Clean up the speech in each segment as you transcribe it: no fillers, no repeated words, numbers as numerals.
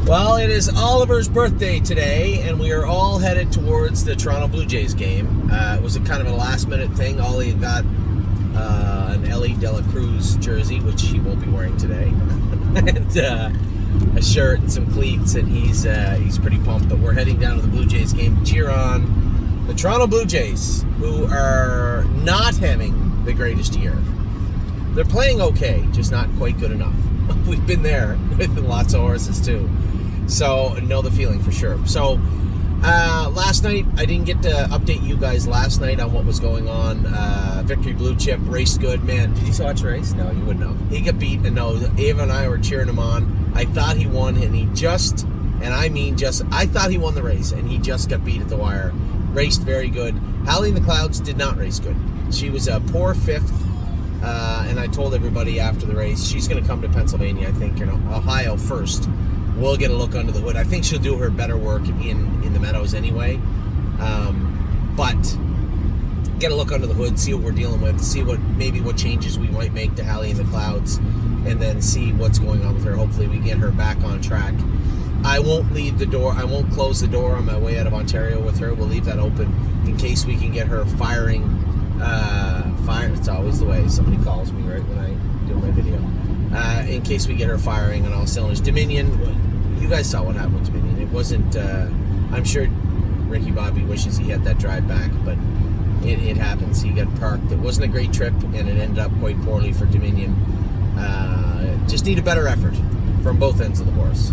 Well, it is Oliver's birthday today, and we are all headed towards the Toronto Blue Jays game. It was a kind of a last-minute thing. Ollie had got an Ellie De La Cruz jersey, which he won't be wearing today, and a shirt and some cleats, and he's pretty pumped. But we're heading down to the Blue Jays game to cheer on the Toronto Blue Jays, who are not having the greatest year. They're playing okay, just not quite good enough. We've been there with lots of horses too, so know the feeling for sure. So last night I didn't get to update you guys last night on what was going on. Victory Blue Chip raced good. Man, did you watch the race? No, you wouldn't know. He got beat, and no, Ava and I were cheering him on. I thought he won, and he just, and I mean just, I thought he won the race, and he just got beat at the wire. Raced very good. Hallie in the Clouds did not race good. She was a poor fifth. And I told everybody after the race, she's going to come to Pennsylvania, I think, Ohio first. We'll get a look under the hood. I think she'll do her better work in the Meadows anyway. But get a look under the hood, see what we're dealing with, see what changes we might make to Hallie in the Clouds, and then see what's going on with her. Hopefully we get her back on track. I won't close the door on my way out of Ontario with her. We'll leave that open in case we can get her firing. It's always the way. Somebody calls me right when I do my video. In case we get her firing on all cylinders. Dominion, you guys saw what happened with Dominion. It wasn't, I'm sure Ricky Bobby wishes he had that drive back, but it happens. He got parked. It wasn't a great trip, and it ended up quite poorly for Dominion. Just need a better effort from both ends of the horse.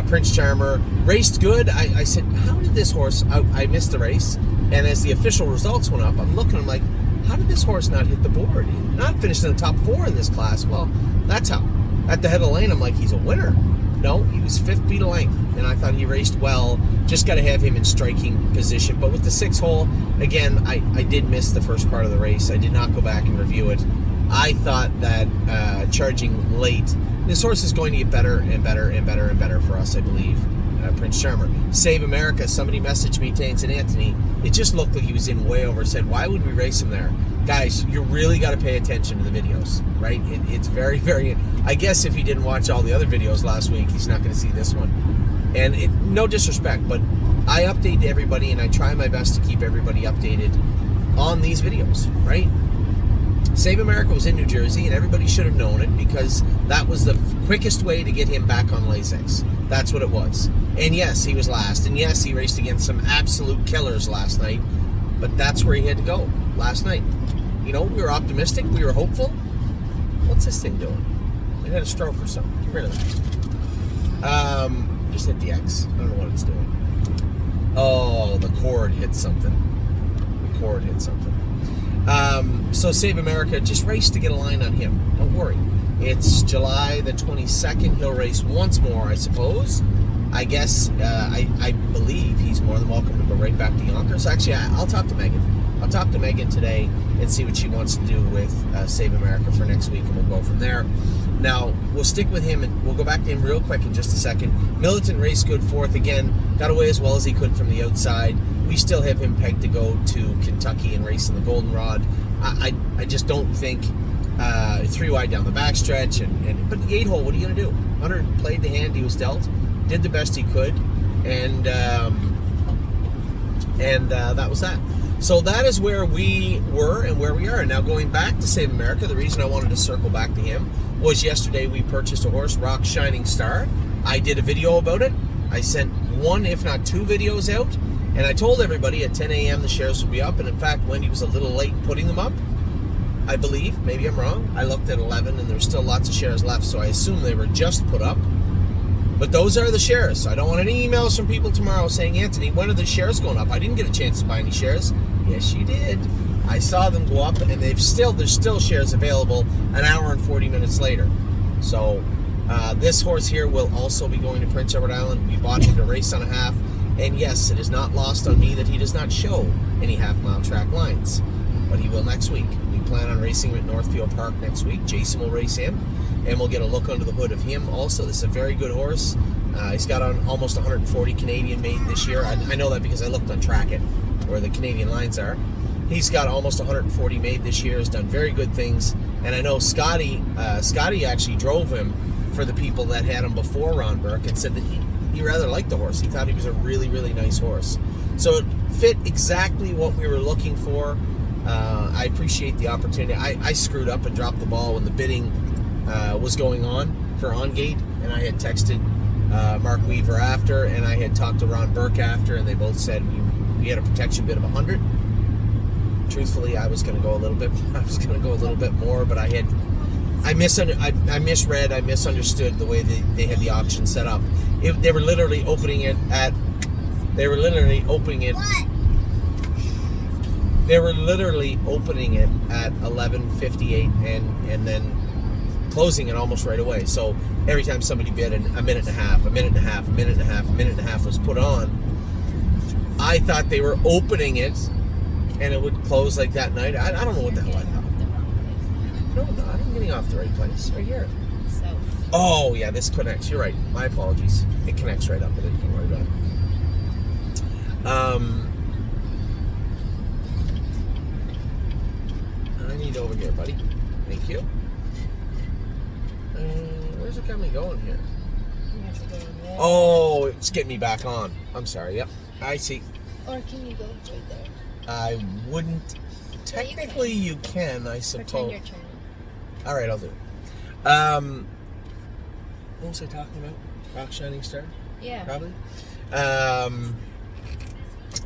Prince Charmer raced good. I said, how did this horse, I missed the race, and as the official results went up, I'm looking, I'm like, how did this horse not hit the board? He not finished in the top 4 in this class. Well, that's how. At the head of the lane, I'm like, he's a winner. No, he was 5th beat of length, and I thought he raced well. Just got to have him in striking position. But with the 6 hole, again, I did miss the first part of the race. I did not go back and review it. I thought that charging late, this horse is going to get better and better and better and better for us, I believe. Prince Charmer. Save America. Somebody messaged me today in St. Anthony. It just looked like he was in way over. Said, why would we race him there? Guys, you really got to pay attention to the videos, right? It's very, very... I guess if he didn't watch all the other videos last week, he's not going to see this one. And no disrespect, but I update everybody, and I try my best to keep everybody updated on these videos, right? Save America was in New Jersey, and everybody should have known it because that was the quickest way to get him back on Lasix. That's what it was. And yes, he was last. And yes, he raced against some absolute killers last night. But that's where he had to go last night. You know, we were optimistic. We were hopeful. What's this thing doing? It had a stroke or something. Get rid of that. Just hit the X. I don't know what it's doing. Oh, the cord hit something. So Save America just raced to get a line on him. Don't worry. It's July the 22nd. He'll race once more, I suppose. I guess, I believe he's more than welcome to go right back to Yonkers. Actually, I'll talk to Megan. I'll talk to Megan today and see what she wants to do with Save America for next week, and we'll go from there. Now, we'll stick with him, and we'll go back to him real quick in just a second. Militant raced good 4th again. Got away as well as he could from the outside. We still have him pegged to go to Kentucky and race in the Goldenrod. I just don't think 3 wide down the backstretch. But the 8 hole, what are you going to do? Hunter played the hand he was dealt, did the best he could, and that was that. So that is where we were and where we are. And now going back to Save America, the reason I wanted to circle back to him was yesterday we purchased a horse, Rock Shining Star. I did a video about it. I sent 1, if not 2 videos out. And I told everybody at 10 a.m. the shares would be up. And in fact, Wendy was a little late putting them up, I believe. Maybe I'm wrong. I looked at 11 and there's still lots of shares left. So I assume they were just put up. But those are the shares. So I don't want any emails from people tomorrow saying, Anthony, when are the shares going up? I didn't get a chance to buy any shares. Yes, you did. I saw them go up, and there's still shares available an hour and 40 minutes later. So this horse here will also be going to Prince Edward Island. We bought him to race on a half. And yes, it is not lost on me that he does not show any half-mile track lines. But he will next week. We plan on racing him at Northfield Park next week. Jason will race him, and we'll get a look under the hood of him also. This is a very good horse. He's got on almost 140 Canadian made this year. I know that because I looked on Track It, where the Canadian lines are. He's got almost 140 made this year, has done very good things. And I know Scotty actually drove him for the people that had him before Ron Burke and said that he rather liked the horse. He thought he was a really, really nice horse. So it fit exactly what we were looking for. I appreciate the opportunity. I screwed up and dropped the ball when the bidding was going on for On Gate, and I had texted Mark Weaver after, and I had talked to Ron Burke after, and they both said we had a protection bid of 100. Truthfully, I was going to go a little bit more, but I misread, I misunderstood the way they had the auction set up. They were literally opening it at 11:58 and then closing it almost right away. So every time somebody bid, a minute and a half was put on. I thought they were opening it and it would close like that night. I don't know what the hell I thought. No, I'm getting off the right place. Right here. Oh, yeah, this connects. You're right. My apologies. It connects right up with it. Don't worry about it. I need over here, buddy. Thank you. Where's it got me going here? Oh, it's getting me back on. I'm sorry. Yep. I see. Or can you go right there? I wouldn't. Technically, you can, I suppose. Pretend you're turning. All right, I'll do it. What was I talking about? Rock Shining Star? Yeah. Probably.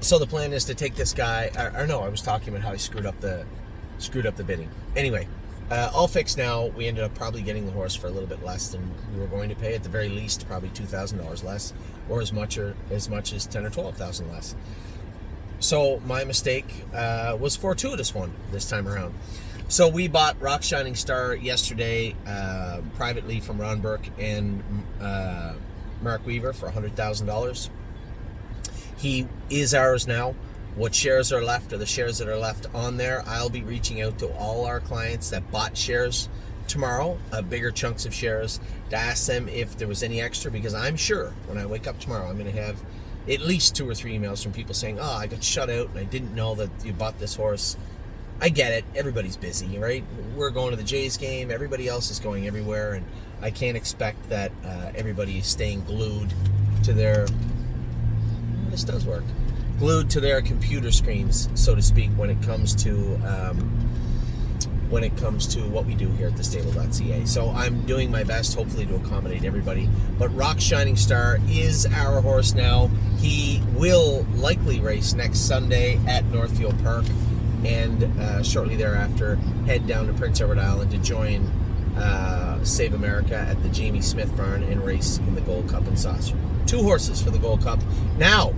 So the plan is to take this guy. Or no, I was talking about how I screwed up the bidding. Anyway, all fixed now. We ended up probably getting the horse for a little bit less than we were going to pay. At the very least, probably $2,000 less, or as much as $10,000 or $12,000 less. So my mistake was fortuitous one this time around. So we bought Rock Shining Star yesterday privately from Ron Burke and Mark Weaver for $100,000. He is ours now. What shares are left are the shares that are left on there. I'll be reaching out to all our clients that bought shares tomorrow, bigger chunks of shares, to ask them if there was any extra, because I'm sure when I wake up tomorrow I'm going to have at least 2 or 3 emails from people saying, oh, I got shut out and I didn't know that you bought this horse. I get it. Everybody's busy, right? We're going to the Jays game. Everybody else is going everywhere, and I can't expect that everybody is staying glued to their... This does work. Glued to their computer screens, so to speak, when it comes to what we do here at thestable.ca. So I'm doing my best, hopefully, to accommodate everybody. But Rock Shining Star is our horse now. He will likely race next Sunday at Northfield Park, and shortly thereafter head down to Prince Edward Island to join Save America at the Jamie Smith Barn and race in the Gold Cup and Saucer. 2 horses for the Gold Cup. Now,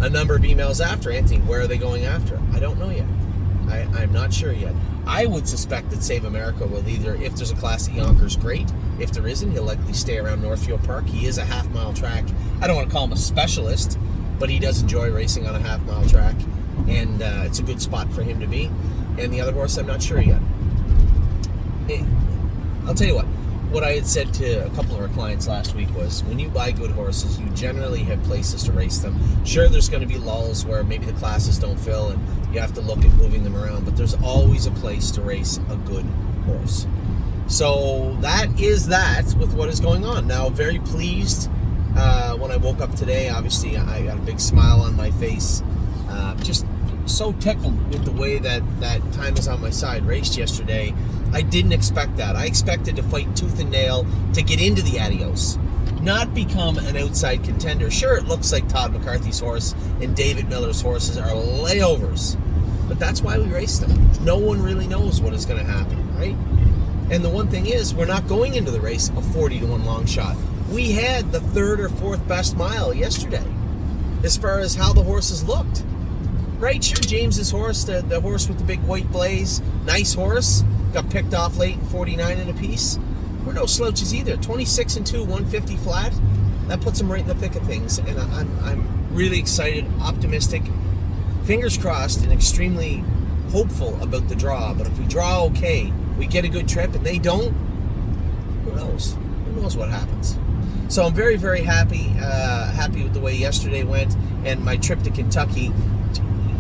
a number of emails after, Anthony, where are they going after? I don't know yet. I'm not sure yet. I would suspect that Save America will either, if there's a class at Yonkers, great. If there isn't, he'll likely stay around Northfield Park. He is a half-mile track. I don't want to call him a specialist, but he does enjoy racing on a half-mile track, and it's a good spot for him to be. And the other horse, I'm not sure yet. I'll tell you what I had said to a couple of our clients last week was, when you buy good horses, you generally have places to race them. Sure, there's going to be lulls where maybe the classes don't fill and you have to look at moving them around, but there's always a place to race a good horse. So that is that with what is going on. Now, very pleased when I woke up today. Obviously, I got a big smile on my face. Just so tickled with the way that Time Is On My Side raced yesterday. I didn't expect that. I expected to fight tooth and nail to get into the Adios, not become an outside contender. Sure, it looks like Todd McCarthy's horse and David Miller's horses are layovers, but that's why we race them. No one really knows what is going to happen, right? And the one thing is, we're not going into the race a 40-1 long shot. We had the 3rd or 4th best mile yesterday as far as how the horses looked. Right, sure, James's horse, the horse with the big white blaze, nice horse, got picked off late in 49 and a piece. We're no slouches either. 26-2, 150 flat. That puts them right in the thick of things, and I'm really excited, optimistic, fingers crossed, and extremely hopeful about the draw. But if we draw okay, we get a good trip, and they don't, who knows? Who knows what happens? So I'm very, very happy with the way yesterday went, and my trip to Kentucky.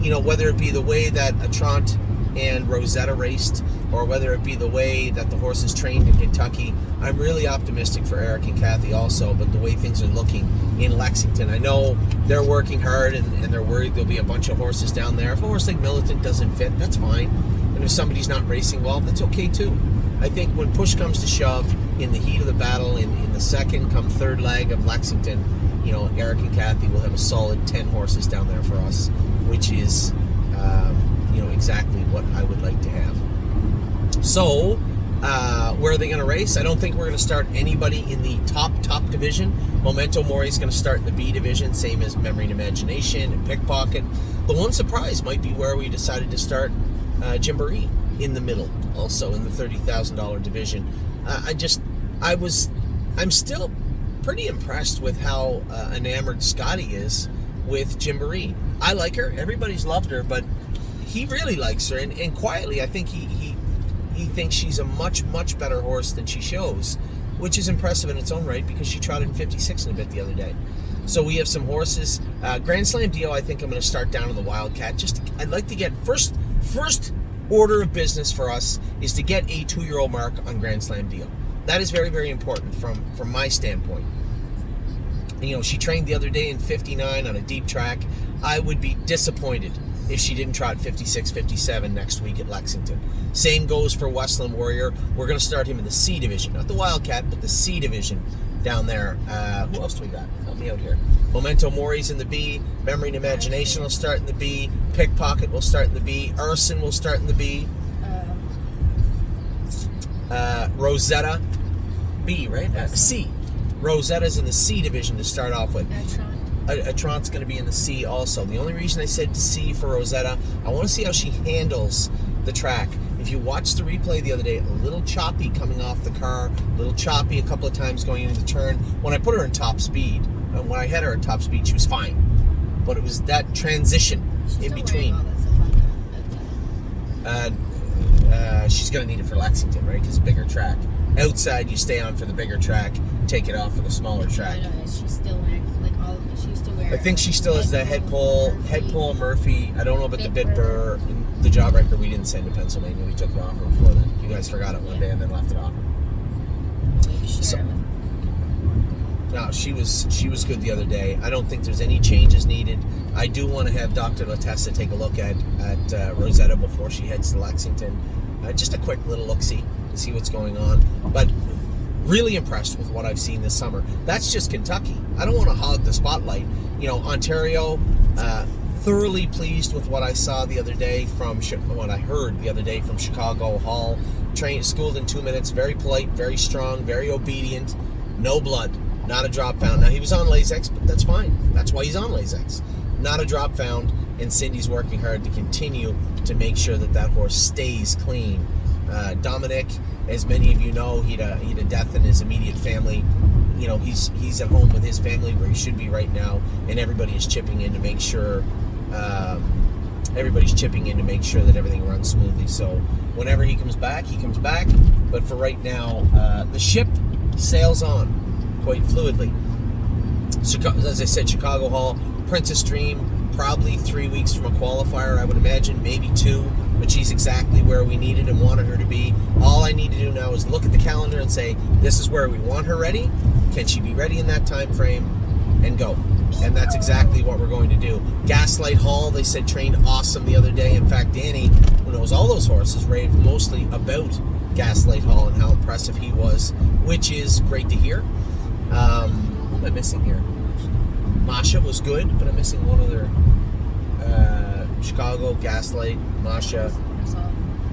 You know, whether it be the way that Atrant and Rosetta raced, or whether it be the way that the horse is trained in Kentucky, I'm really optimistic for Eric and Kathy also, but the way things are looking in Lexington. I know they're working hard and they're worried there'll be a bunch of horses down there. If a horse like Militant doesn't fit, that's fine. And if somebody's not racing well, that's okay too. I think when push comes to shove, in the heat of the battle, in the second come third leg of Lexington, Eric and Kathy will have a solid 10 horses down there for us, which is exactly what I would like to have. So, where are they going to race? I don't think we're going to start anybody in the top division. Memento Mori is going to start in the B division, same as Memory and Imagination and Pickpocket. The one surprise might be where we decided to start Gymboree in the middle, also in the $30,000 division. I'm still pretty impressed with how enamored Scotty is with Gymboree. I like her. Everybody's loved her, but he really likes her, and quietly, I think he thinks she's a much better horse than she shows, which is impressive in its own right because she trotted in 56 and a bit the other day. So we have some horses. Grand Slam Dio, I think I'm going to start down in the Wildcat. I'd like to get first order of business for us is to get a 2-year-old mark on Grand Slam Dio. That is very, very important from my standpoint. She trained the other day in 59 on a deep track. I would be disappointed if she didn't trot 56, 57 next week at Lexington. Same goes for Westland Warrior. We're going to start him in the C division, not the Wildcat, but the C division down there. Who else do we got? Help me out here. Memento Mori's in the B. Memory and Imagination will start in the B. Pickpocket will start in the B. Arson will start in the B. Rosetta, B, right? C. Rosetta's in the C division to start off with. Atron's going to be in the C also. The only reason I said C for Rosetta, I want to see how she handles the track. If you watched the replay the other day, a little choppy coming off the car, a little choppy a couple of times going into the turn. When I put her in top speed, and when I had her at top speed, she was fine. But it was that transition in between. She's going to need it for Lexington, right? Because bigger track. Outside, you stay on for the bigger track, take it off for the smaller track. She's still wearing I think she still has the head pole Murphy. I don't know about the bit burr. The jawbreaker we didn't send to Pennsylvania. We took it off her before then. You guys forgot it one day and then left it off. No, she was good the other day. I don't think there's any changes needed. I do want to have Dr. Latessa take a look at Rosetta before she heads to Lexington. Just a quick little look-see to see what's going on. But really impressed with what I've seen this summer. That's just Kentucky. I don't want to hog the spotlight. Ontario, thoroughly pleased with what I saw the other day what I heard the other day from Chicago Hall. Schooled in 2 minutes, very polite, very strong, very obedient, no blood, not a drop found. Now, he was on Lasix, but that's fine. That's why he's on Lasix. Not a drop found, and Cindy's working hard to continue to make sure that horse stays clean. Dominic, as many of you know, he had a death in his immediate family. He's at home with his family where he should be right now, and everybody is chipping in to make sure that everything runs smoothly. So whenever he comes back. But for right now, the ship sails on quite fluidly. As I said, Chicago Hall, Princess Dream, probably 3 weeks from a qualifier, I would imagine, maybe 2, but she's exactly where we needed and wanted her to be. All I need to do now is look at the calendar and say, this is where we want her ready. Can she be ready in that time frame? And go. And that's exactly what we're going to do. Gaslight Hall, they said, trained awesome the other day. In fact, Danny, who knows all those horses, raved mostly about Gaslight Hall and how impressive he was, which is great to hear. Who am I missing here? Masha was good, but I'm missing one other. Chicago, Gaslight, Masha.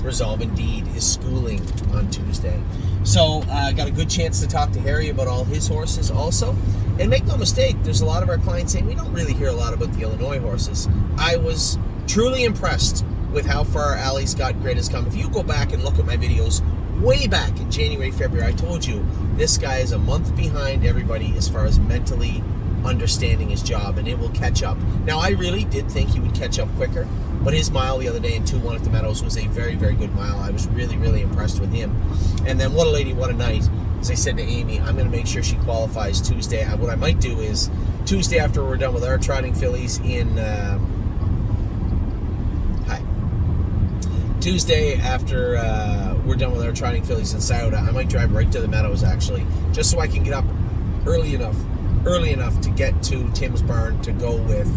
Resolve indeed is schooling on Tuesday. So I got a good chance to talk to Harry about all his horses also. And make no mistake, there's a lot of our clients saying we don't really hear a lot about the Illinois horses. I was truly impressed with how far Allie's Got Grit has come. If you go back and look at my videos way back in January, February, I told you this guy is a month behind everybody as far as mentally understanding his job, and it will catch up. Now, I really did think he would catch up quicker, but his mile the other day in 2-1 at the Meadows was a very, very good mile. I was really, really impressed with him. And then what a lady, what a night. As I said to Amy, I'm going to make sure she qualifies Tuesday. What I might do is Tuesday after we're done with our trotting fillies in Tuesday, after we're done with our trotting fillies in Scioto, I might drive right to the Meadows, actually, just so I can get up early enough to get to Tim's barn to go with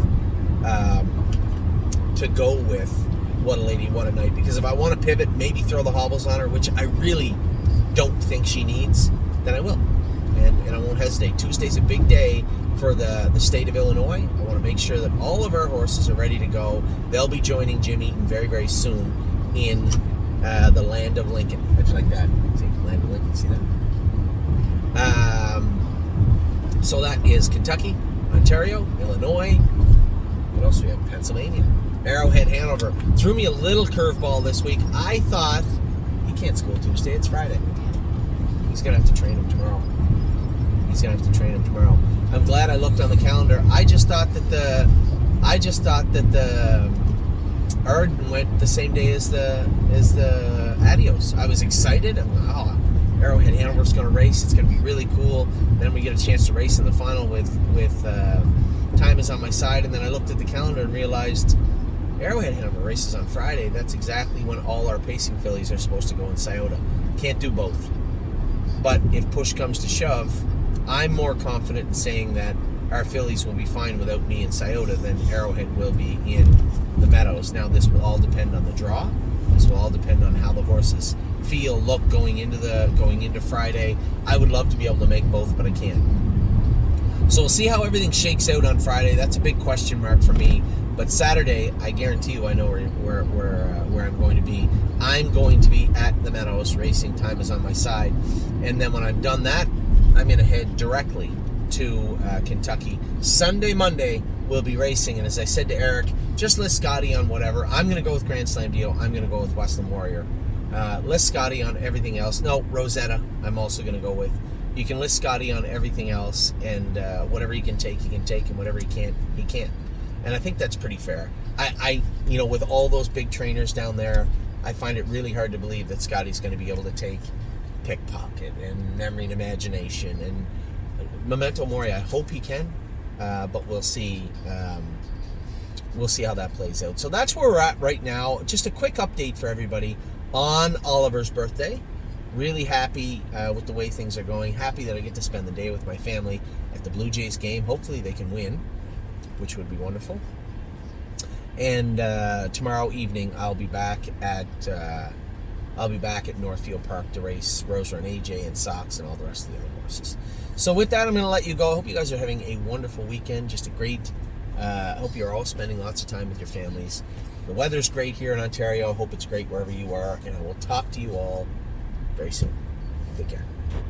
What a Lady, What a Night. Because if I want to pivot, maybe throw the hobbles on her, which I really don't think she needs, then I will. And I won't hesitate. Tuesday's a big day for the state of Illinois. I want to make sure that all of our horses are ready to go. They'll be joining Jim Eaton very, very soon in the land of Lincoln. How'd you like that? See, land of Lincoln, see that? So that is Kentucky, Ontario, Illinois. What else do we have? Pennsylvania. Arrowhead, Hanover. Threw me a little curveball this week. I thought, he can't school Tuesday, it's Friday. He's going to have to train him tomorrow. I'm glad I looked on the calendar. I just thought that the Arden went the same day as the Adios. I was excited. I'm like, oh, Arrowhead Hanover's going to race. It's going to be really cool. Then we get a chance to race in the final with Time Is on My Side. And then I looked at the calendar and realized Arrowhead Hanover races on Friday. That's exactly when all our pacing fillies are supposed to go in Scioto. Can't do both. But if push comes to shove, I'm more confident in saying that our fillies will be fine without me in Scioto than Arrowhead will be in the Meadows. Now, this will all depend on the draw. This will all depend on how the horses look going into Friday. I would love to be able to make both, but I can't. So we'll see how everything shakes out on Friday. That's a big question mark for me. But Saturday, I guarantee you, I know where I'm going to be. I'm going to be at the Meadows racing. Time Is on My Side. And then when I've done that, I'm going to head directly to Kentucky. Sunday, Monday, we'll be racing. And as I said to Eric, just list Scotty on whatever. I'm going to go with Grand Slam Deal. I'm going to go with Westland Warrior. List Scotty on everything else. No, Rosetta, I'm also going to go with. You can list Scotty on everything else, and whatever he can take, and whatever he can't, he can't. And I think that's pretty fair. I with all those big trainers down there, I find it really hard to believe that Scotty's going to be able to take Pickpocket and Memory and Imagination and Memento Mori. I hope he can, but we'll see. We'll see how that plays out. So that's where we're at right now. Just a quick update for everybody on Oliver's birthday. Really happy with the way things are going. Happy that I get to spend the day with my family at the Blue Jays game. Hopefully they can win, which would be wonderful. And tomorrow evening I'll be back at Northfield Park to race Rosa and AJ and Sox and all the rest of the other horses. So with that, I'm going to let you go. I hope you guys are having a wonderful weekend. Just a great. I hope you're all spending lots of time with your families. The weather's great here in Ontario. I hope it's great wherever you are, and I will talk to you all very soon. Take care.